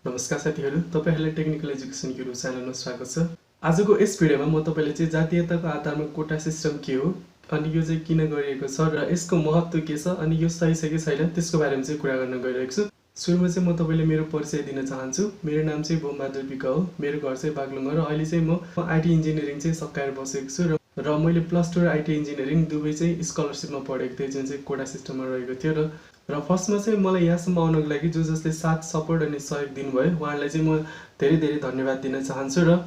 नमस्कार साथीहरू, तपाईहरुलाई टेक्निकल एजुकेसन गुरु च्यानलमा स्वागत छ। आजको यस भिडियोमा म तपाईलाई चाहिँ जातीयताको आधारमा कोटा सिस्टम के हो अनि यो चाहिँ किन गरिएको छ र यसको महत्त्व के छ अनि यो सही छ कि छैन त्यसको बारेमा चाहिँ कुरा गर्न गइरहेको छु। सुरुमा चाहिँ म तपाईलाई मेरो परिचय दिन चाहन्छु। मेरो नाम चाहिँ बोमबहादुर विक हो। मेरो घर चाहिँ बागलुङ हो र अहिले चाहिँ म आईटी इन्जिनियरिङ चाहिँ सकाएर बसेको छु र मैले प्लस 2 र आईटी इन्जिनियरिङ दुवै चाहिँ स्कलरशिपमा पढेको थिएँ जुन चाहिँ कोटा सिस्टममा रहेको थियो र फर्स्टमा चाहिँ मलाई यहाँसम्म आउनको लागि जो जसले साथ सपोर्ट अनि सहयोग दिनुभयो उहाँहरूलाई चाहिँ म धेरै धेरै धन्यवाद दिन चाहन्छु र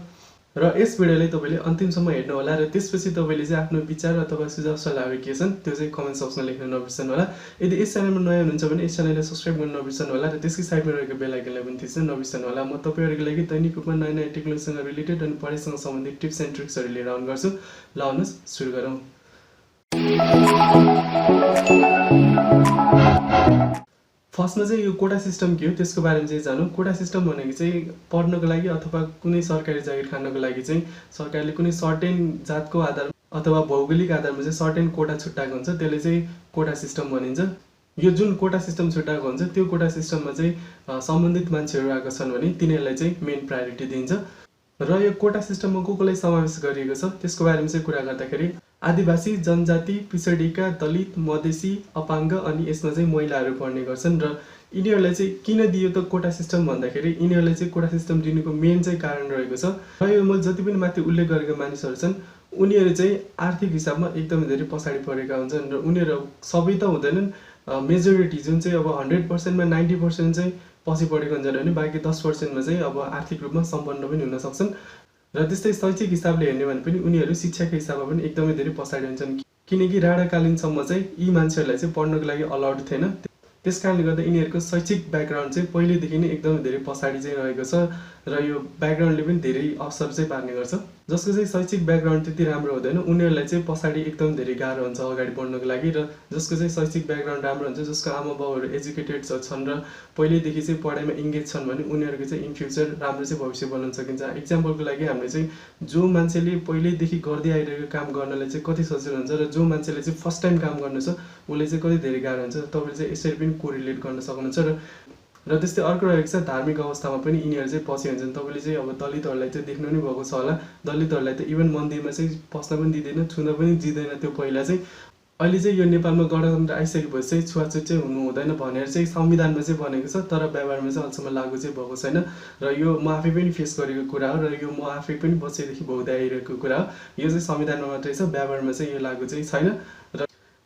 यस भिडियोलाई तपाईले अन्तिमसम्म हेर्नु होला र त्यसपछि तपाईले चाहिँ आफ्नो विचार अथवा सुझाव सल्लाहहरू के छन् त्यो चाहिँ कमेन्ट बक्समा लेख्न नबिर्सनु होला। यदि यस च्यानलमा नयाँ हुनुहुन्छ भने यस च्यानललाई सब्स्क्राइब गर्न नबिर्सनु होला र त्यसकै साइडमा रहेको बेल आइकनलाई पनि थिच्न नबिर्सनु होला। म तपाईहरुको लागि दैनिक रूपमा नयाँ नयाँ टेक्नोलोजीसँग रिलेटेड अनि पढाइसँग सम्बन्धित टिप्स एन्ड ट्रिक्सहरू लिएर आउने गर्छु। ल आउनुहोस् सुरु गरौँ। फर्स्टमा चाहिँ यो कोटा सिस्टम के हो त्यसको बारेमा चाहिँ जानौँ। कोटा सिस्टम भनेको चाहिँ पढ्नको लागि अथवा कुनै सरकारी जागिर खानको लागि चाहिँ सरकारले कुनै सर्टेन जातको आधारमा अथवा भौगोलिक आधारमा चाहिँ सर्टेन कोटा छुट्याएको हुन्छ, त्यसले चाहिँ कोटा सिस्टम भनिन्छ। यो जुन कोटा सिस्टम छुट्याएको हुन्छ त्यो कोटा सिस्टममा चाहिँ सम्बन्धित मान्छेहरू आएको छन् भने तिनीहरूलाई चाहिँ मेन प्रायोरिटी दिन्छ र यो कोटा सिस्टममा कोलाई समावेश गरिएको छ त्यसको बारेमा चाहिँ कुरा गर्दाखेरि आदिवासी जनजाति, पिछडिएका, दलित, मधेसी, अपाङ्ग अनि यसमा चाहिँ महिलाहरू पढ्ने गर्छन् र यिनीहरूलाई चाहिँ किन दियो त कोटा सिस्टम भन्दाखेरि यिनीहरूलाई चाहिँ कोटा सिस्टम दिनुको मेन चाहिँ कारण रहेको छ र यो मैले जति पनि माथि उल्लेख गरेको मानिसहरू छन् उनीहरू चाहिँ आर्थिक हिसाबमा एकदमै धेरै पछाडि परेका हुन्छन् र उनीहरू सबै त हुँदैनन्, मेजोरिटी जुन चाहिँ अब 100%मा 90% चाहिँ पछि पढेको हुन्छन् भने बाँकी 10%मा चाहिँ अब आर्थिक रूपमा सम्पन्न पनि हुन सक्छन् र त्यस्तै शैक्षिक हिसाबले हेर्ने भने पनि उनीहरू शिक्षाको हिसाबमा पनि एकदमै धेरै पछाडि हुन्छन् किनकि राणाकालीनसम्म चाहिँ यी मान्छेहरूलाई चाहिँ पढ्नको लागि अलाउड थिएन। त्यसकारणले गर्दा यिनीहरूको शैक्षिक ब्याकग्राउन्ड चाहिँ पहिलेदेखि नै एकदमै धेरै पछाडि चाहिँ रहेको छ र यो ब्याकग्राउन्डले पनि धेरै असर चाहिँ पार्ने गर्छ। जसको चाहिँ शैक्षिक ब्याकग्राउन्ड त्यति राम्रो हुँदैन उनीहरूलाई चाहिँ पछाडि एकदम धेरै गाह्रो हुन्छ अगाडि बढ्नको लागि र जसको चाहिँ शैक्षिक ब्याकग्राउन्ड राम्रो हुन्छ, जसको आमा बाउहरू एजुकेटेड छन् र पहिल्यैदेखि चाहिँ पढाइमा इङ्गेज छन् भने उनीहरूको चाहिँ इन फ्युचर राम्रो चाहिँ भविष्य बनाउन सकिन्छ। इक्जाम्पलको लागि हामीले चाहिँ जो मान्छेले पहिल्यैदेखि गर्दै आइरहेको काम गर्नलाई चाहिँ कति सजिलो हुन्छ र जो मान्छेले चाहिँ फर्स्ट टाइम काम गर्नु छ उसले चाहिँ कति धेरै गाह्रो हुन्छ तपाईँले चाहिँ यसरी पनि कोरिलेट गर्न सक्नुहुन्छ र त्यस्तै अर्को रहेको छ धार्मिक अवस्थामा पनि यिनीहरू चाहिँ पछि हुन्छन्। तपाईँले चाहिँ अब दलितहरूलाई चाहिँ देख्नु नै भएको छ होला, दलितहरूलाई त इभन मन्दिरमा चाहिँ पस्न पनि दिँदैन, छुन पनि दिँदैन। त्यो पहिला चाहिँ अहिले चाहिँ यो नेपालमा गणतन्त्र आइसकेपछि चाहिँ छुवाछुत चाहिँ हुनु हुँदैन भनेर चाहिँ संविधानमा चाहिँ बनेको छ तर व्यवहारमा चाहिँ अहिलेसम्म लागू चाहिँ भएको छैन र यो म आफै पनि फेस गरेको कुरा हो र यो म आफै पनि बच्चैदेखि भोग्दै आइरहेको कुरा हो। यो चाहिँ संविधानमा मात्रै छ, व्यवहारमा चाहिँ यो लागू चाहिँ छैन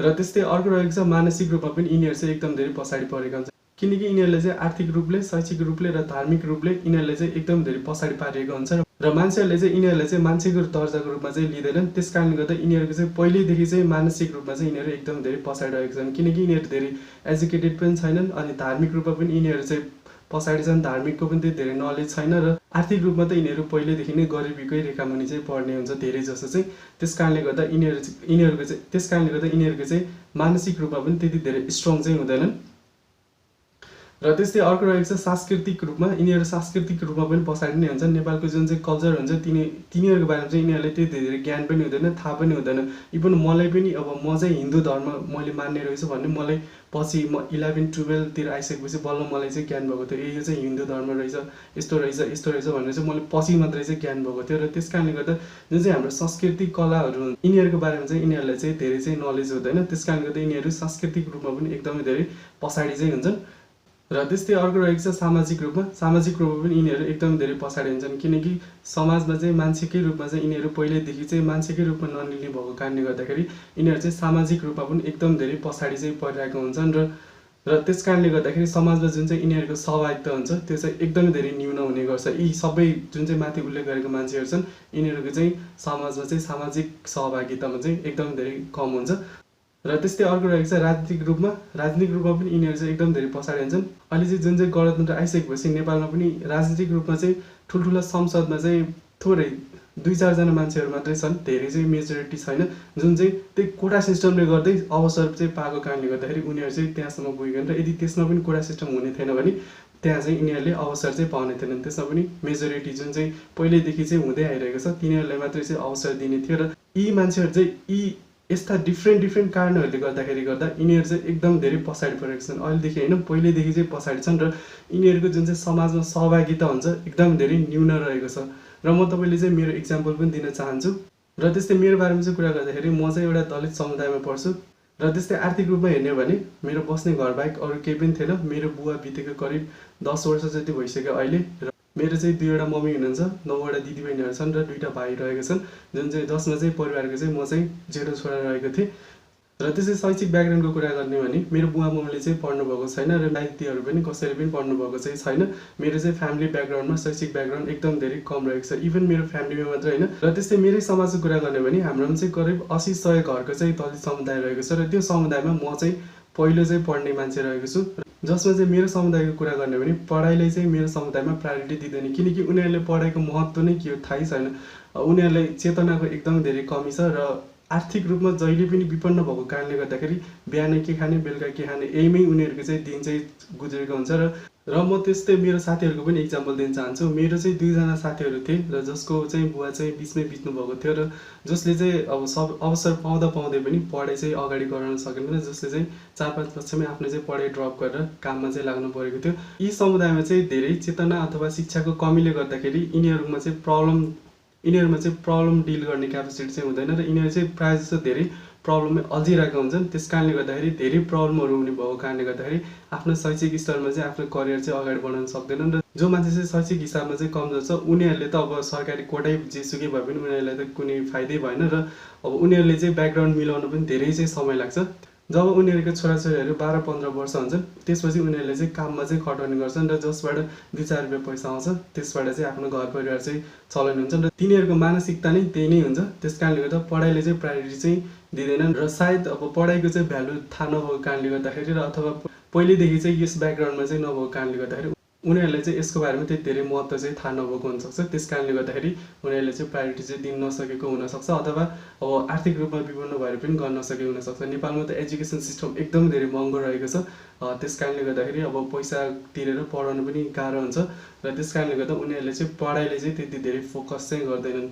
र त्यस्तै अर्को रहेको छ मानसिक रूपमा पनि यिनीहरू चाहिँ एकदम धेरै पछाडि परेका हुन्छ किनकि यिनीहरूले चाहिँ आर्थिक रूपले, शैक्षिक रूपले र धार्मिक रूपले यिनीहरूले चाहिँ एकदम धेरै पछाडि पारिएको हुन्छ र मान्छेहरूले चाहिँ यिनीहरूलाई चाहिँ मान्छेको दर्जाको रूपमा चाहिँ लिँदैनन्। त्यस कारणले गर्दा यिनीहरूको चाहिँ पहिल्यैदेखि चाहिँ मानसिक रूपमा चाहिँ यिनीहरू एकदम धेरै पछाडि रहेको छन् किनकि यिनीहरू धेरै एजुकेटेड पनि छैनन् अनि धार्मिक रूपमा पनि यिनीहरू चाहिँ पछाडि छन्, धार्मिकको पनि त्यति धेरै नलेज छैन र आर्थिक रूपमा त यिनीहरू पहिल्यैदेखि नै गरिबीकै रेखामुनि चाहिँ पढ्ने हुन्छ धेरै जसो चाहिँ। त्यस कारणले गर्दा यिनीहरूको चाहिँ मानसिक रूपमा पनि त्यति धेरै स्ट्रङ चाहिँ हुँदैनन् र त्यस्तै अर्को रहेको छ सांस्कृतिक रूपमा यिनीहरू सांस्कृतिक रूपमा पनि पछाडि नै हुन्छन्। नेपालको जुन चाहिँ कल्चर हुन्छ तिनीहरूको बारेमा चाहिँ यिनीहरूलाई त्यति धेरै ज्ञान पनि हुँदैन, थाहा पनि हुँदैन। इभन मलाई पनि अब म चाहिँ हिन्दू धर्म मैले मान्ने रहेछु भन्ने मलाई पछि म 11-12तिर आइसकेपछि बल्ल मलाई चाहिँ ज्ञान भएको थियो, यो चाहिँ हिन्दू धर्म रहेछ, यस्तो रहेछ भनेर चाहिँ मैले पछि मात्रै चाहिँ ज्ञान भएको थियो र त्यस कारणले गर्दा जुन चाहिँ हाम्रो सांस्कृतिक कलाहरू यिनीहरूको बारेमा चाहिँ यिनीहरूलाई चाहिँ धेरै चाहिँ नलेज हुँदैन। त्यस कारणले गर्दा यिनीहरू सांस्कृतिक रूपमा पनि एकदमै धेरै पछाडि चाहिँ हुन्छन् र त्यस्तै अर्को रहेको छ सामाजिक रूपमा पनि यिनीहरू एकदम धेरै पछाडि हुन्छन् किनकि समाजमा चाहिँ मान्छेकै रूपमा चाहिँ यिनीहरू पहिल्यैदेखि चाहिँ मान्छेकै रूपमा नलिने भएको कारणले गर्दाखेरि यिनीहरू चाहिँ सामाजिक रूपमा पनि एकदम धेरै पछाडि चाहिँ परिरहेको हुन्छन् र त्यस कारणले गर्दाखेरि समाजमा जुन चाहिँ यिनीहरूको सहभागिता हुन्छ त्यो चाहिँ एकदमै धेरै न्यून हुने गर्छ। यी सबै जुन चाहिँ माथि उल्लेख गरेको मान्छेहरू छन् यिनीहरूको चाहिँ समाजमा चाहिँ सामाजिक सहभागितामा चाहिँ एकदम धेरै कम हुन्छ र त्यस्तै अर्को रहेको छ राजनीतिक रूपमा पनि यिनीहरू चाहिँ एकदम धेरै पछाडि हुन्छन्। अहिले चाहिँ जुन चाहिँ गणतन्त्र आइसकेपछि नेपालमा पनि राजनीतिक रूपमा चाहिँ ठुल्ठुला संसदमा चाहिँ थोरै 2-4 जना मान्छेहरू मात्रै छन्, धेरै चाहिँ मेजोरिटी छैन जुन चाहिँ त्यही कोटा सिस्टमले गर्दै अवसर चाहिँ पाएको कारणले गर्दाखेरि उनीहरू चाहिँ त्यहाँसम्म पुगेन र यदि त्यसमा पनि कोटा सिस्टम हुने थिएन भने त्यहाँ चाहिँ यिनीहरूले अवसर चाहिँ पाउने थिएनन्। त्यसमा पनि मेजोरिटी जुन चाहिँ पहिल्यैदेखि चाहिँ हुँदै आइरहेको छ तिनीहरूलाई मात्रै चाहिँ अवसर दिने थियो र यी मान्छेहरू चाहिँ यी यस्ता डिफ्रेन्ट कारणहरूले गर्दाखेरि यिनीहरू चाहिँ एकदम धेरै पछाडि परेका छन् अहिलेदेखि होइन, पहिल्यैदेखि चाहिँ पछाडि छन् र यिनीहरूको जुन चाहिँ समाजमा सहभागिता हुन्छ एकदम धेरै न्यून रहेको छ। र म तपाईँले चाहिँ मेरो इक्जाम्पल पनि दिन चाहन्छु। र त्यस्तै मेरो बारेमा चाहिँ कुरा गर्दाखेरि म चाहिँ एउटा दलित समुदायमा पर्छु र त्यस्तै आर्थिक रूपमा हेर्ने हो भने मेरो बस्ने घर बाहेक अरू केही पनि थिएन। मेरो बुवा बितेको करिब 10 वर्ष जति भइसक्यो अहिले। र मेरो चाहिँ 2वटा मम्मी हुनुहुन्छ, 9वटा दिदीबहिनीहरू छन् र 2टा भाइ रहेका छन्, जसमा चाहिँ परिवारको चाहिँ म चाहिँ जेठो छोरा रहेको थिएँ। र त्यसै शैक्षिक ब्याकग्राउन्डको कुरा गर्ने भने मेरो बुवा मम्मीले चाहिँ पढ्नुभएको छैन र दाइदीहरू पनि कसैले पनि पढ्नुभएको चाहिँ छैन। मेरो चाहिँ फ्यामिली ब्याकग्राउन्डमा शैक्षिक ब्याकग्राउन्ड एकदम धेरै कम रहेको छ, इभन मेरो फ्यामिलीमा मात्र होइन। र त्यस्तै मेरै समाजको कुरा गर्ने भने हाम्रोमा चाहिँ करिब 80-100 घरको चाहिँ दलित समुदाय रहेको छ र त्यो समुदायमा म चाहिँ पहिलो चाहिँ पढ्ने मान्छे रहेको छु। जसमा चाहिँ मेरो समुदायको कुरा गर्ने भने पढाइलाई चाहिँ मेरो समुदायमा प्रायोरिटी दिँदैन, किनकि उनीहरूले पढाइको महत्त्व नै के हो थाहै छैन। उनीहरूलाई चेतनाको एकदम धेरै कमी छ र आर्थिक रूपमा जहिले पनि विपन्न भएको कारणले गर्दाखेरि बिहान के खाने बेलुका के खाने यहीमै उनीहरूको चाहिँ दिन चाहिँ गुज्रेको हुन्छ। र म त्यस्तै मेरो साथीहरूको पनि इक्जाम्पल दिन चाहन्छु। मेरो चाहिँ 2जना साथीहरू थिए र जसको चाहिँ बुवा चाहिँ बिचमै बित्नु भएको थियो र जसले चाहिँ अब सब अवसर पाउँदै पनि पढाइ चाहिँ अगाडि गराउन सकेन, जसले चाहिँ 4-5 वर्षमै आफ्नो चाहिँ पढाइ ड्रप गरेर काममा चाहिँ लाग्नु परेको थियो। यी समुदायमा चाहिँ धेरै चेतना अथवा शिक्षाको कमीले गर्दाखेरि यिनीहरूमा चाहिँ प्रब्लम डिल गर्ने क्यापेसिटी चाहिँ हुँदैन र यिनीहरू चाहिँ प्रायः जस्तो धेरै प्रब्लममै अल्झिरहेका हुन्छन्। त्यस कारणले गर्दाखेरि धेरै प्रब्लमहरू हुने भएको कारणले गर्दाखेरि आफ्नो शैक्षिक स्तरमा चाहिँ आफ्नो करियर चाहिँ अगाडि बढाउन सक्दैनन्। र जो मान्छे चाहिँ शैक्षिक हिसाबमा चाहिँ कमजोर छ उनीहरूले त अब सरकारी कोटै जेसुकै भए पनि उनीहरूलाई त कुनै फाइदै भएन र अब उनीहरूले चाहिँ ब्याकग्राउन्ड मिलाउन पनि धेरै चाहिँ समय लाग्छ। जब उनीहरूको छोराछोरीहरू 12-15 वर्ष हुन्छन् त्यसपछि उनीहरूले चाहिँ काममा चाहिँ खटाउने गर्छन् र जसबाट 2-4 रुपियाँ पैसा आउँछ त्यसबाट चाहिँ आफ्नो घर परिवार चाहिँ चलाउने हुन्छन् र तिनीहरूको मानसिकता नै त्यही नै हुन्छ। त्यस कारणले गर्दा पढाइले चाहिँ प्रायोरिटी चाहिँ दिँदैनन् र सायद अब पढाइको चाहिँ भ्यालु थाहा नभएको कारणले गर्दाखेरि र अथवा पहिलेदेखि चाहिँ यस ब्याकग्राउन्डमा चाहिँ नभएको कारणले गर्दाखेरि उनीहरूलाई चाहिँ यसको बारेमा त्यति धेरै महत्त्व चाहिँ थाहा नभएको हुनसक्छ। त्यस कारणले गर्दाखेरि उनीहरूले चाहिँ प्रायोरिटी चाहिँ दिन नसकेको हुनसक्छ अथवा अब आर्थिक रूपमा विपन्न भएर पनि गर्न नसकेको हुनसक्छ। नेपालमा त एजुकेसन सिस्टम एकदम धेरै महँगो रहेको छ। त्यस कारणले गर्दाखेरि अब पैसा तिरेर पढाउनु पनि गाह्रो हुन्छ र त्यस कारणले गर्दा उनीहरूले चाहिँ पढाइले चाहिँ त्यति धेरै फोकस चाहिँ गर्दैनन्।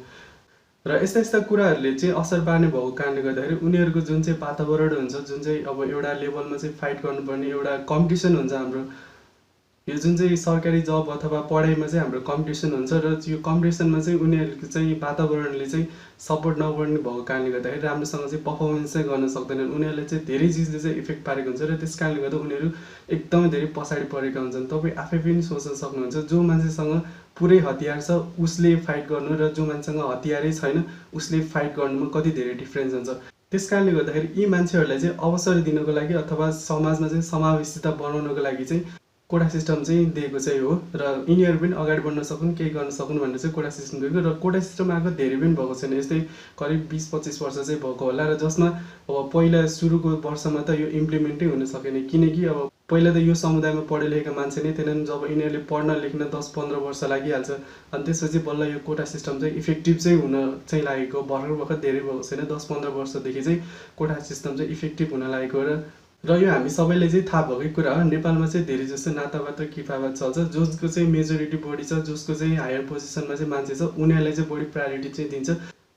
र यस्ता कुराहरूले चाहिँ असर पार्ने भएको कारणले गर्दाखेरि उनीहरूको जुन चाहिँ वातावरण हुन्छ, जुन चाहिँ अब एउटा लेभलमा चाहिँ फाइट गर्नुपर्ने एउटा कम्पिटिसन हुन्छ हाम्रो, यो जुन चाहिँ सरकारी जब अथवा पढाइमा चाहिँ हाम्रो कम्पिटिसन हुन्छ र यो कम्पिटिसनमा चाहिँ उनीहरूको चाहिँ वातावरणले चाहिँ सपोर्ट नगर्ने भएको कारणले गर्दाखेरि राम्रोसँग चाहिँ पर्फर्मेन्स चाहिँ गर्न सक्दैनन्। उनीहरूलाई चाहिँ धेरै चिजले चाहिँ इफेक्ट पारेको हुन्छ र त्यस कारणले गर्दा उनीहरू एकदमै धेरै पछाडि परेका हुन्छन्। तपाईँ आफै पनि सोच्न सक्नुहुन्छ, जो मान्छेसँग पुरै हतियार छ उसले फाइट गर्नु र जो मान्छेसँग हतियारै छैन उसले फाइट गर्नुमा कति धेरै डिफ्रेन्स हुन्छ। त्यस कारणले गर्दाखेरि यी मान्छेहरूलाई चाहिँ अवसर दिनको लागि अथवा समाजमा चाहिँ समावेशिता बनाउनको लागि चाहिँ कोटा सिस्टम चाहिँ दिएको चाहिँ हो र यिनीहरू पनि अगाडि बढ्न सकुन्, केही गर्न सकुन् भनेर चाहिँ कोटा सिस्टम दिएको। र कोटा सिस्टम आएको धेरै पनि भएको छैन, यस्तै करिब 20-25 वर्ष चाहिँ भएको होला र जसमा अब पहिला सुरुको वर्षमा त यो इम्प्लिमेन्टै हुन सकेन, किनकि अब पहिला त यो समुदायमा पढे लेखेका मान्छे नै थिएनन्। जब यिनीहरूले पढ्न लेख्न 10-15 वर्ष लागिहाल्छ अनि त्यसपछि बल्ल यो कोटा सिस्टम चाहिँ इफेक्टिभ चाहिँ हुन चाहिँ लागेको भर्खर धेरै भएको छैन, 10-15 वर्षदेखि चाहिँ कोटा सिस्टम चाहिँ इफेक्टिभ हुन लागेको र यो हामी सबैले चाहिँ थाहा भएकै कुरा हो। नेपालमा चाहिँ धेरै जस्तो नातावाद र किफावाद चल्छ, जसको चाहिँ मेजोरिटी बढी छ, जसको चाहिँ हायर पोजिसनमा चाहिँ मान्छे छ उनीहरूलाई चाहिँ बढी प्रायोरिटी चाहिँ दिन्छ।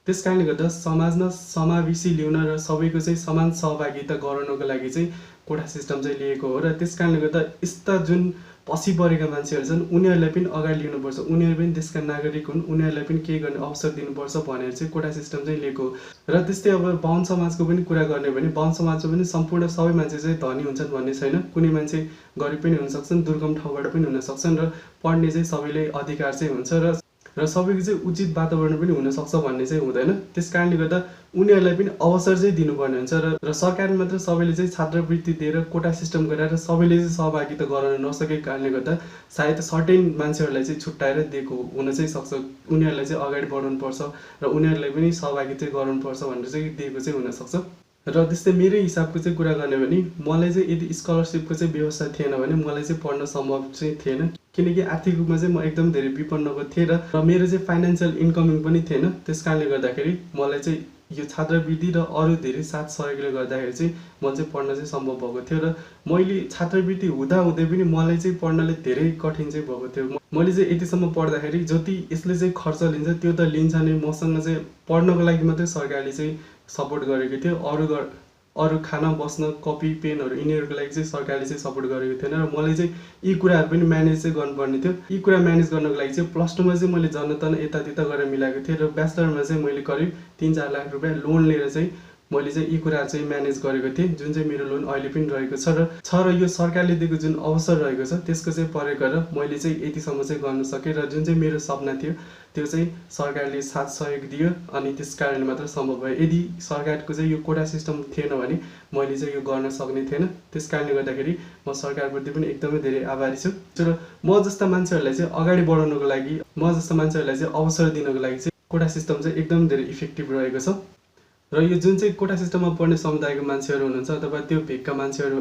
त्यस कारणले गर्दा समाजमा समावेशी ल्याउन र सबैको चाहिँ समान सहभागिता गराउनको लागि चाहिँ कोटा सिस्टम चाहिँ लिएको हो। र त्यस कारणले गर्दा यस्ता जुन पछि परेका मान्छेहरू छन् उनीहरूलाई पनि अगाडि ल्याउनुपर्छ, उनीहरू पनि देशका नागरिक हुन्, उनीहरूलाई पनि केही गर्ने अवसर दिनुपर्छ भनेर चाहिँ कोटा सिस्टम चाहिँ लिएको हो। र त्यस्तै अब बाहुन समाजको पनि कुरा गर्ने भने बाहुन समाजमा पनि सम्पूर्ण सबै मान्छे चाहिँ धनी हुन्छन् भन्ने छैन, कुनै मान्छे गरिब पनि हुन सक्छन्, दुर्गम ठाउँबाट पनि हुन सक्छन् र पढ्ने चाहिँ सबैले अधिकार चाहिँ हुन्छ र सबैको चाहिँ उचित वातावरण पनि हुनसक्छ भन्ने चाहिँ हुँदैन। त्यस कारणले गर्दा उनीहरूलाई पनि अवसर चाहिँ दिनुपर्ने हुन्छ र सरकारले मात्र सबैले चाहिँ छात्रवृत्ति दिएर कोटा सिस्टम गराएर सबैले चाहिँ सहभागिता गराउन नसकेको कारणले गर्दा सायद सर्टेन मान्छेहरूलाई चाहिँ छुट्याएर दिएको हुन चाहिँ सक्छ, उनीहरूलाई चाहिँ अगाडि बढाउनुपर्छ र उनीहरूलाई पनि सहभागी चाहिँ गराउनुपर्छ भनेर चाहिँ दिएको चाहिँ हुनसक्छ। र त्यस्तै मेरो हिसाबको चाहिँ कुरा गर्ने भने मलाई चाहिँ यदि स्कलरसिपको चाहिँ व्यवस्था थिएन भने मलाई चाहिँ पढ्न सम्भव चाहिँ थिएन, किनकि आर्थिक रूपमा चाहिँ म एकदम धेरै विपन्नको थिएँ र मेरो चाहिँ फाइनेन्सियल इन्कमिङ पनि थिएन। त्यस कारणले गर्दाखेरि मलाई चाहिँ यो छात्रवृत्ति र अरू धेरै साथ सहयोगले गर्दाखेरि चाहिँ म चाहिँ पढ्न चाहिँ सम्भव भएको थियो र मैले छात्रवृत्ति हुँदाहुँदै पनि मलाई चाहिँ पढ्नले धेरै कठिन चाहिँ भएको थियो। मैले चाहिँ यतिसम्म पढ्दाखेरि जति यसले चाहिँ खर्च लिन्छ त्यो त लिन्छ नै, मसँग चाहिँ पढ्नको लागि मात्रै सरकारले चाहिँ सपोर्ट गरेको थियो। अरू खान बस्न कपी पेनहरू यिनीहरूको लागि चाहिँ सरकारले चाहिँ सपोर्ट गरेको थिएन र मलाई चाहिँ यी कुराहरू पनि म्यानेज चाहिँ गर्नुपर्ने थियो। यी कुरा म्यानेज गर्नको लागि चाहिँ प्लस टूमा चाहिँ मैले जन्नतन यतात्यता गरेर मिलाएको थिएँ र ब्याचलरमा चाहिँ मैले करिब 3-4 लाख रुपियाँ लोन लिएर चाहिँ मैले चाहिँ यी कुराहरू चाहिँ म्यानेज गरेको थिएँ, जुन चाहिँ मेरो लोन अहिले पनि रहेको छ र यो सरकारले दिएको जुन अवसर रहेको छ त्यसको चाहिँ प्रयोग गरेर मैले चाहिँ यतिसम्म चाहिँ गर्न सकेँ र जुन चाहिँ मेरो सपना थियो त्यो चाहिँ सरकारले साथ सहयोग दियो अनि त्यस कारणले मात्र सम्भव भयो। यदि सरकारको चाहिँ यो कोटा सिस्टम थिएन भने मैले चाहिँ यो गर्न सक्ने थिएन। त्यस कारणले गर्दाखेरि म सरकारप्रति पनि एकदमै धेरै आभारी छु र म जस्ता मान्छेहरूलाई चाहिँ अगाडि बढाउनको लागि, म जस्ता मान्छेहरूलाई चाहिँ अवसर दिनको लागि चाहिँ कोटा सिस्टम चाहिँ एकदम धेरै इफेक्टिभ रहेको छ। र यो जुन चाहिँ कोटा सिस्टममा पढ्ने समुदायको मान्छेहरू हुनुहुन्छ अथवा त्यो भेगका मान्छेहरू,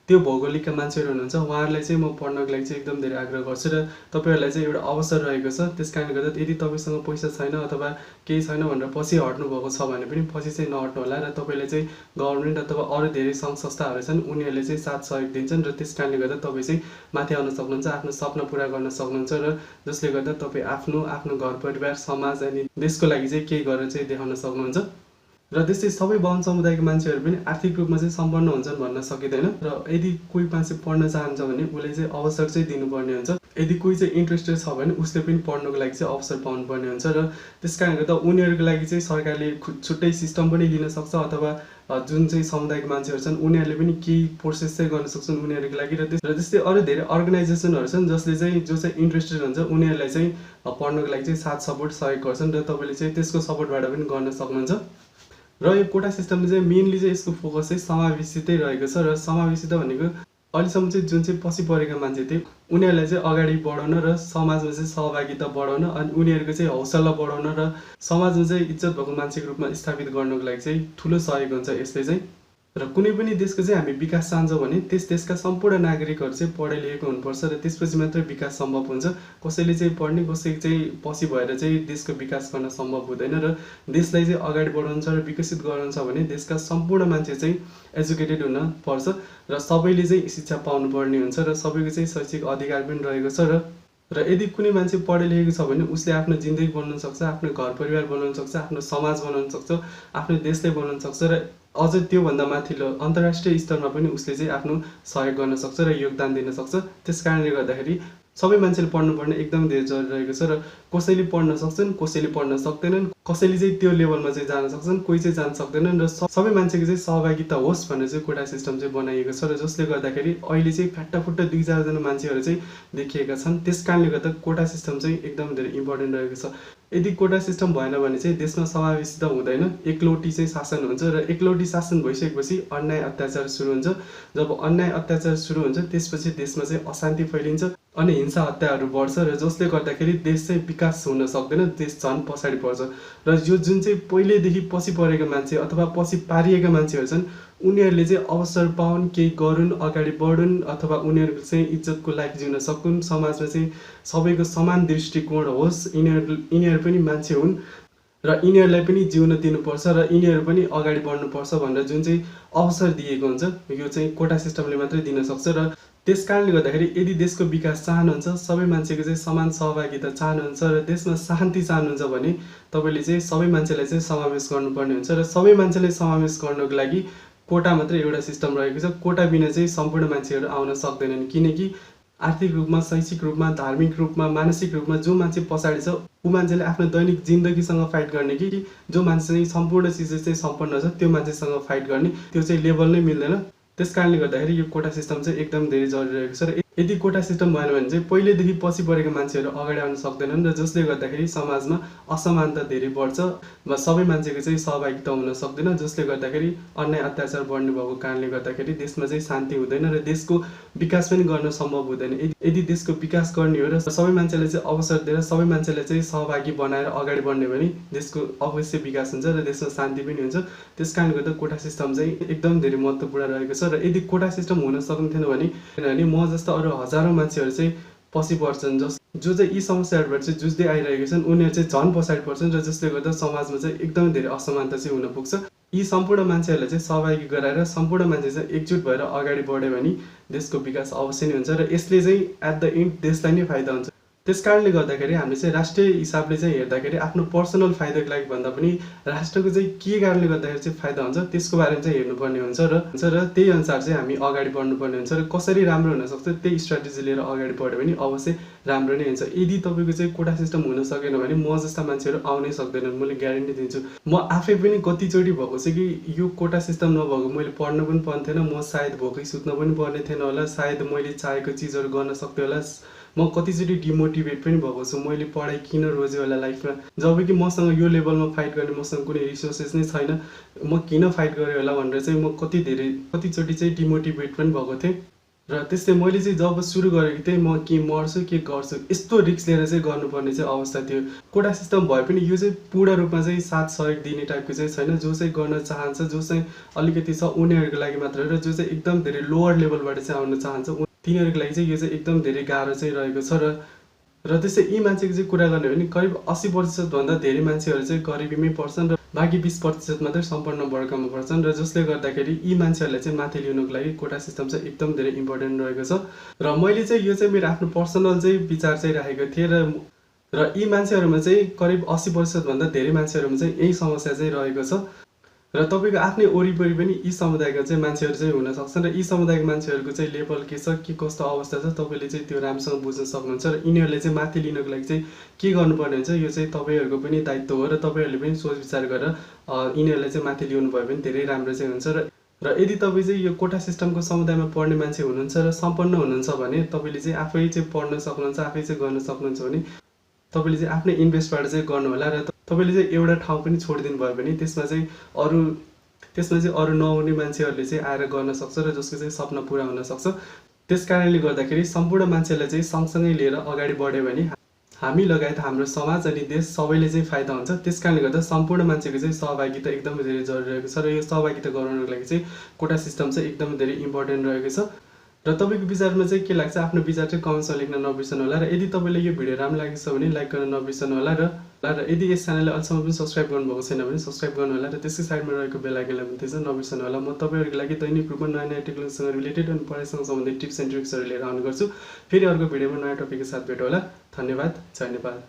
त्यो भौगोलिकका मान्छेहरू हुनुहुन्छ, उहाँहरूलाई चाहिँ म पढ्नको लागि चाहिँ एकदम धेरै आग्रह गर्छु र तपाईँहरूलाई चाहिँ एउटा अवसर रहेको छ। त्यस कारणले गर्दा यदि तपाईँसँग पैसा छैन अथवा केही छैन भनेर पछि हट्नु भएको छ भने पनि पछि चाहिँ नहट्नु होला र तपाईँले चाहिँ गभर्मेन्ट अथवा अरू धेरै सङ्घ संस्थाहरू छन्, उनीहरूले चाहिँ साथ सहयोग दिन्छन् र त्यस कारणले गर्दा तपाईँ चाहिँ माथि आउन सक्नुहुन्छ, आफ्नो सपना पुरा गर्न सक्नुहुन्छ र जसले गर्दा तपाईँ आफ्नो घर परिवार समाज अनि देशको लागि चाहिँ केही गरेर चाहिँ देखाउन सक्नुहुन्छ। र त्यस्तै सबै बाहुन समुदायको मान्छेहरू पनि आर्थिक रूपमा चाहिँ सम्पन्न हुन्छन् भन्न सकिँदैन र यदि कोही मान्छे पढ्न चाहन्छ भने उसले चाहिँ अवसर चाहिँ दिनुपर्ने हुन्छ। यदि कोही चाहिँ इन्ट्रेस्टेड छ भने उसले पनि पढ्नको लागि चाहिँ अवसर पाउनुपर्ने हुन्छ र त्यस कारणले गर्दा उनीहरूको लागि चाहिँ सरकारले छुट्टै सिस्टम पनि दिन सक्छ अथवा जुन चाहिँ समुदायको मान्छेहरू छन् उनीहरूले पनि केही प्रोसेस चाहिँ गर्न सक्छन् उनीहरूको लागि र त्यस्तै अरू धेरै अर्गनाइजेसनहरू छन् जसले चाहिँ जो चाहिँ इन्ट्रेस्टेड हुन्छ उनीहरूलाई चाहिँ पढ्नको लागि चाहिँ साथ सपोर्ट सहयोग गर्छन् र तपाईँले चाहिँ त्यसको सपोर्टबाट पनि गर्न सक्नुहुन्छ। र यो कोटा सिस्टमले चाहिँ मेनली चाहिँ यसको फोकस चाहिँ समावेशितै रहेको छ र समावेशिता भनेको अहिलेसम्म चाहिँ जुन चाहिँ पछि परेका मान्छे थिए उनीहरूलाई चाहिँ अगाडि बढाउन र समाजमा चाहिँ सहभागिता बढाउन अनि उनीहरूको चाहिँ हौसला बढाउन र समाजमा चाहिँ इज्जत भएको मान्छेको रूपमा स्थापित गर्नको लागि चाहिँ ठुलो सहयोग हुन्छ यसले चाहिँ। र कुनै पनि देशको चाहिँ हामी विकास चाहन्छौँ भने त्यस देशका सम्पूर्ण नागरिकहरू चाहिँ पढे लेखेको हुनुपर्छ र त्यसपछि मात्रै विकास सम्भव हुन्छ। कसैले चाहिँ पढ्ने कसै चाहिँ पछि भएर चाहिँ देशको विकास गर्न सम्भव हुँदैन र देशलाई चाहिँ अगाडि बढाउनु छ र विकसित गराउनु छ भने देशका सम्पूर्ण मान्छे चाहिँ एजुकेटेड हुन पर्छ र सबैले चाहिँ शिक्षा पाउनुपर्ने हुन्छ र सबैको चाहिँ शैक्षिक अधिकार पनि रहेको छ र यदि कुनै मान्छे पढे लेखेको छ भने उसले आफ्नो जिन्दगी बनाउन सक्छ, आफ्नो घर परिवार बनाउन सक्छ, आफ्नो समाज बनाउन सक्छ, आफ्नो देशलाई बनाउन सक्छ र अझ त्योभन्दा माथिल्लो अन्तर्राष्ट्रिय स्तरमा पनि उसले चाहिँ आफ्नो सहयोग गर्न सक्छ र योगदान दिन सक्छ। त्यस कारणले गर्दाखेरि सबै मान्छेले पढ्नुपर्ने एकदम धेरै जरुरी रहेको छ र कसैले पढ्न सक्छन्, कसैले पढ्न सक्दैनन्, कसैले चाहिँ त्यो लेभलमा चाहिँ जान सक्छन्, कोही चाहिँ जान सक्दैनन् र सबै मान्छेको चाहिँ सहभागिता होस् भनेर चाहिँ कोटा सिस्टम चाहिँ बनाइएको छ र जसले गर्दाखेरि अहिले चाहिँ फाटाफुट्टा 2-4 जना मान्छेहरू चाहिँ देखिएका छन्। त्यस कारणले गर्दा कोटा सिस्टम चाहिँ एकदम धेरै इम्पोर्टेन्ट रहेको छ। यदि कोटा सिस्टम भएन भने चाहिँ देशमा समावेशिता हुँदैन, एकलौटी चाहिँ शासन हुन्छ र एकलौटी शासन भइसकेपछि अन्याय अत्याचार सुरु हुन्छ। जब अन्याय अत्याचार सुरु हुन्छ त्यसपछि देशमा चाहिँ अशान्ति फैलिन्छ अनि हिंसा हत्याहरू बढ्छ र जसले गर्दाखेरि देश चाहिँ विकास हुन सक्दैन, देश झन् पछाडि पर्छ। र यो जुन चाहिँ पहिलेदेखि पछि परेका मान्छे अथवा पछि पारिएका मान्छेहरू छन् उनीहरूले चाहिँ अवसर पाउन्, केही गरून्, अगाडि बढुन् अथवा उनीहरूको चाहिँ इज्जतको लाइफ जिउन सकुन्, समाजमा चाहिँ सबैको समान दृष्टिकोण होस्, यिनीहरू पनि मान्छे हुन् र यिनीहरूलाई पनि जिउन दिनुपर्छ र यिनीहरू पनि अगाडि बढ्नुपर्छ भनेर जुन चाहिँ अवसर दिएको हुन्छ यो चाहिँ कोटा सिस्टमले मात्रै दिन सक्छ। र त्यस कारणले गर्दाखेरि यदि देशको विकास चाहनुहुन्छ, सबै मान्छेको चाहिँ समान सहभागिता चाहनुहुन्छ र देशमा शान्ति चाहनुहुन्छ भने तपाईँले चाहिँ सबै मान्छेलाई चाहिँ समावेश गर्नुपर्ने हुन्छ र सबै मान्छेलाई समावेश गर्नको लागि कोटा मात्रै एउटा सिस्टम रहेको छ। कोटा बिना चाहिँ सम्पूर्ण मान्छेहरू आउन सक्दैनन् किनकि आर्थिक रूपमा, शैक्षिक रूपमा, धार्मिक रूपमा, मानसिक रूपमा जो मान्छे पछाडि छ ऊ मान्छेले आफ्नो दैनिक जिन्दगीसँग फाइट गर्ने कि जो मान्छे चाहिँ सम्पूर्ण चिज चाहिँ सम्पन्न छ त्यो मान्छेसँग फाइट गर्ने त्यो चाहिँ लेभल नै मिल्दैन। त्यस कारणले गर्दाखेरि यो कोटा सिस्टम चाहिँ एकदम धेरै जरुरी रहेको छ र यदि कोटा सिस्टम भएन भने चाहिँ पहिलेदेखि पछि परेका मान्छेहरू अगाडि आउन सक्दैनन् र जसले गर्दाखेरि समाजमा असमानता धेरै बढ्छ वा सबै मान्छेको चाहिँ सहभागिता हुन सक्दैन, जसले गर्दाखेरि अन्याय अत्याचार बढ्ने भएको कारणले गर्दाखेरि देशमा चाहिँ शान्ति हुँदैन र देशको विकास पनि गर्न सम्भव हुँदैन। यदि देशको विकास गर्ने हो र सबै मान्छेलाई चाहिँ अवसर दिएर सबै मान्छेलाई चाहिँ सहभागी बनाएर अगाडि बढ्ने भने देशको अवश्य विकास हुन्छ र देशमा शान्ति पनि हुन्छ। त्यस कारणले गर्दा कोटा सिस्टम चाहिँ एकदम धेरै महत्त्वपूर्ण रहेको छ र यदि कोटा सिस्टम हुन सक्थेन भने किनभने म जस्तो अरू हजारौँ मान्छेहरू चाहिँ पछि पर्छन् जो चाहिँ यी समस्याहरूबाट चाहिँ जुझ्दै आइरहेका छन् उनीहरू चाहिँ झन् पछाडि पर्छन् र जसले गर्दा समाजमा चाहिँ एकदमै धेरै असमानता चाहिँ हुन पुग्छ। यी सम्पूर्ण मान्छेहरूलाई चाहिँ सहभागी गराएर सम्पूर्ण मान्छे चाहिँ एकजुट भएर अगाडि बढ्यो भने देशको विकास अवश्य नै हुन्छ र यसले चाहिँ एट द एन्ड देशलाई नै फाइदा हुन्छ। त्यसकारणले गर्दाखेरि हामीले चाहिँ राष्ट्रिय हिसाबले चाहिँ हेर्दाखेरि आफ्नो पर्सनल फाइदाको लागि भन्दा पनि राष्ट्रको चाहिँ के कारणले गर्दाखेरि चाहिँ फाइदा हुन्छ त्यसको बारेमा चाहिँ हेर्नुपर्ने हुन्छ र त्यही अनुसार चाहिँ हामी अगाडि बढ्नुपर्ने हुन्छ र कसरी राम्रो हुनसक्छ त्यही स्ट्राटेजी लिएर अगाडि बढ्यो भने अवश्य राम्रो नै हुन्छ। यदि तपाईँको चाहिँ कोटा सिस्टम हुन सकेन भने म जस्ता मान्छेहरू आउनै सक्दैनन्, मैले ग्यारेन्टी दिन्छु। म आफै पनि कतिचोटि भएको छ कि यो कोटा सिस्टम नभएको मैले पढ्न पनि पर्ने थिएन, म सायद भोकै सुत्न पनि पर्ने थिएन होला, सायद मैले चाहेको चिजहरू गर्न सक्थेँ होला, म कतिचोटि डिमोटिभेट पनि भएको छु, मैले पढाइ किन रोजेँ होला लाइफमा, जब कि मसँग यो लेभलमा फाइट गर्ने मसँग कुनै रिसोर्सेस नै छैन, म किन फाइट गरेँ होला भनेर चाहिँ म कतिचोटि चाहिँ डिमोटिभेट पनि भएको थिएँ। र त्यस्तै मैले चाहिँ जब सुरु गरेको थिएँ म के मर्छु के गर्छु यस्तो रिस्क लिएर चाहिँ गर्नुपर्ने चाहिँ अवस्था थियो। कोटा सिस्टम भए पनि यो चाहिँ पूर्ण रूपमा चाहिँ साथ सहयोग दिने टाइपको चाहिँ छैन। जो चाहिँ गर्न चाहन्छ, जो चाहिँ अलिकति छ उनीहरूको लागि मात्र, र जो चाहिँ एकदम धेरै लोवर लेभलबाट चाहिँ आउन चाहन्छ तिनीहरूको लागि चाहिँ यो चाहिँ एकदम धेरै गाह्रो चाहिँ रहेको छ। र त्यस्तै यी मान्छेको चाहिँ कुरा गर्ने हो भने करिब 80% भन्दा धेरै मान्छेहरू चाहिँ गरिबीमै पर्छन् र बाँकी 20% मात्रै सम्पन्न वर्गमा पर्छन्, र जसले गर्दाखेरि यी मान्छेहरूलाई चाहिँ माथि ल्याउनुको लागि कोटा सिस्टम चाहिँ एकदम धेरै इम्पोर्टेन्ट रहेको छ। र मैले चाहिँ यो चाहिँ मेरो आफ्नो पर्सनल चाहिँ विचार चाहिँ राखेको थिएँ, र यी मान्छेहरूमा चाहिँ करिब 80% भन्दा धेरै मान्छेहरूमा चाहिँ यही समस्या चाहिँ रहेको छ। र तपाईँको आफ्नै वरिपरि पनि यी समुदायका चाहिँ मान्छेहरू चाहिँ हुन सक्छन्, र यी समुदायको मान्छेहरूको चाहिँ लेभल के छ, के कस्तो अवस्था छ तपाईँले चाहिँ त्यो राम्रोसँग बुझ्न सक्नुहुन्छ, र यिनीहरूले चाहिँ माथि लिनको लागि चाहिँ के गर्नुपर्ने हुन्छ यो चाहिँ तपाईँहरूको पनि दायित्व हो, र तपाईँहरूले पनि सोच विचार गरेर यिनीहरूलाई चाहिँ माथि ल्याउनु भयो भने धेरै राम्रो चाहिँ हुन्छ। र यदि तपाईँ चाहिँ यो कोटा सिस्टमको समुदायमा पढ्ने मान्छे हुनुहुन्छ र सम्पन्न हुनुहुन्छ भने तपाईँले चाहिँ आफै चाहिँ पढ्न सक्नुहुन्छ, आफै चाहिँ गर्न सक्नुहुन्छ भने तपाईँले चाहिँ आफ्नै इन्भेस्टबाट चाहिँ गर्नु होला, र तपाईँले चाहिँ एउटा ठाउँ पनि छोडिदिनु भयो भने त्यसमा चाहिँ अरू नहुने मान्छेहरूले चाहिँ आएर गर्न सक्छ, र जसको चाहिँ सपना पुरा हुन सक्छ। त्यस कारणले गर्दाखेरि सम्पूर्ण मान्छेलाई चाहिँ सँगसँगै लिएर अगाडि बढ्यो भने हामी लगायत हाम्रो समाज अनि देश सबैले चाहिँ फाइदा हुन्छ। त्यस कारणले गर्दा सम्पूर्ण मान्छेको चाहिँ सहभागिता एकदमै धेरै जरुरी रहेको छ, र यो सहभागिता गराउनको लागि चाहिँ कोटा सिस्टम चाहिँ एकदमै धेरै इम्पोर्टेन्ट रहेको छ। र तपाईँको विचारमा चाहिँ के लाग्छ आफ्नो विचार चाहिँ कमेन्ट्समा लेख्न नबिर्सनु होला, र यदि तपाईँलाई यो भिडियो राम्रो लागेको छ भने लाइक गर्न नबिर्सनु होला, र यदि यस च्यानललाई अहिलेसम्म पनि सब्सक्राइब गर्नुभएको छैन भने सब्सक्राइब गर्नु होला, र त्यसकै साइडमा रहेको बेल आइकनलाई पनि त्यसमा नबिर्सनु होला। म तपाईँहरूको लागि दैनिक रूपमा नयाँ नयाँ टेक्नोलोजीसँग रिलेटेड अनि पढाइसँग सम्बन्धित टिप्स एन्ड ट्रिक्सहरू लिएर आउने गर्छु। फेरि अर्को भिडियोमा नयाँ टपिकको साथ भेटौँ होला। धन्यवाद। जय नेपाल।